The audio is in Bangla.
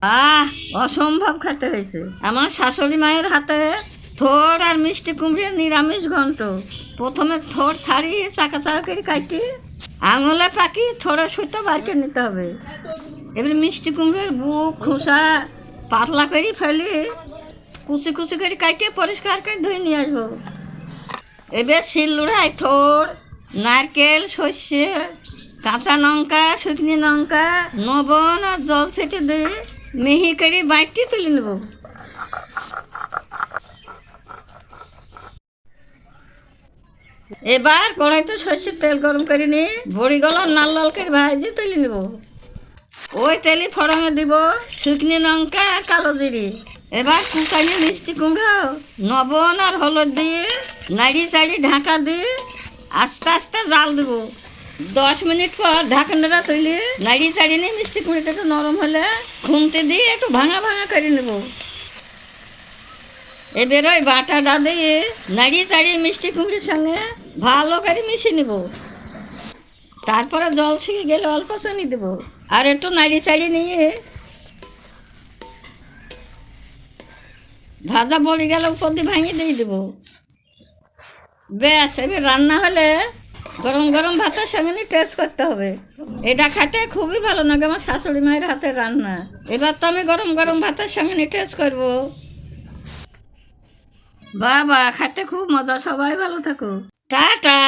আহ, অসম্ভব খেতে হয়েছে। আমার শাশুড়ি মায়ের হাতে থোড় আর মিষ্টি কুমড়িয়ে নিরামিষ ঘন্ট। প্রথমে থোড় ছাড়িয়ে চাকা চাকা করে কাটি আঙুলে পাকি থোড়া সুতো বার করে নিতে হবে। এবার মিষ্টি কুমড়োর বুক খোসা পাতলা করে ফেলি কুচি কুচি করে কাটিয়ে পরিষ্কার করে ধুয়ে নিয়ে আসবো। এবার শিলনোড়ায় থোড় নারকেল সর্ষে কাঁচা লঙ্কা শুকনো লঙ্কা লবণ আর জল ছেটে দিয়ে মিহি করে বাইটটি তুলে নেব। এবার কড়াইতে সর্ষের তেল গরম করে নিয়ে বড়িগুলো লাল লাল করে ভাজে তুলে নেব। ওই তেলে ফোড়নে দিব শুকনো লঙ্কা আর কালো জিরে। এবার কুচানি মিষ্টি কুমড়ো লবণ আর হলুদ দিয়ে নাড়ি চাড়ি ঢাকা দিয়ে আস্তে আস্তে জাল দেবো। 10 মিনিট পর ঢাকনাটা তুলে নাড়ি চাড়ি নিয়ে মিষ্টি কুমড়োটা একটু নরম হলে খুন্তি দিয়ে একটু ভাঙা ভাঙা করে নেব। এবার ওই বাটাটা দিয়ে নাড়ি চাড়ি মিষ্টি কুমড়ির সঙ্গে ভালো করে মিশিয়ে নেব। তারপরে জল শুকিয়ে গেলে অল্প চিনি দেবো আর একটু নাড়ি চাড়ি নিয়ে ভাজা বড়ি গেলে উপর দিয়ে ভাঙিয়ে দিয়ে দেবো। ব্যাস, এবার রান্না হলে গরম গরম ভাতের সঙ্গে নিয়ে টেস্ট করতে হবে। এটা খেতে খুবই ভালো লাগে আমার শাশুড়ি মায়ের হাতের রান্না। এবার তো আমি গরম গরম ভাতের সঙ্গে নিয়ে টেস্ট করবো। বাবা, খেতে খুব মজা। সবাই ভালো থাকো। টাটা।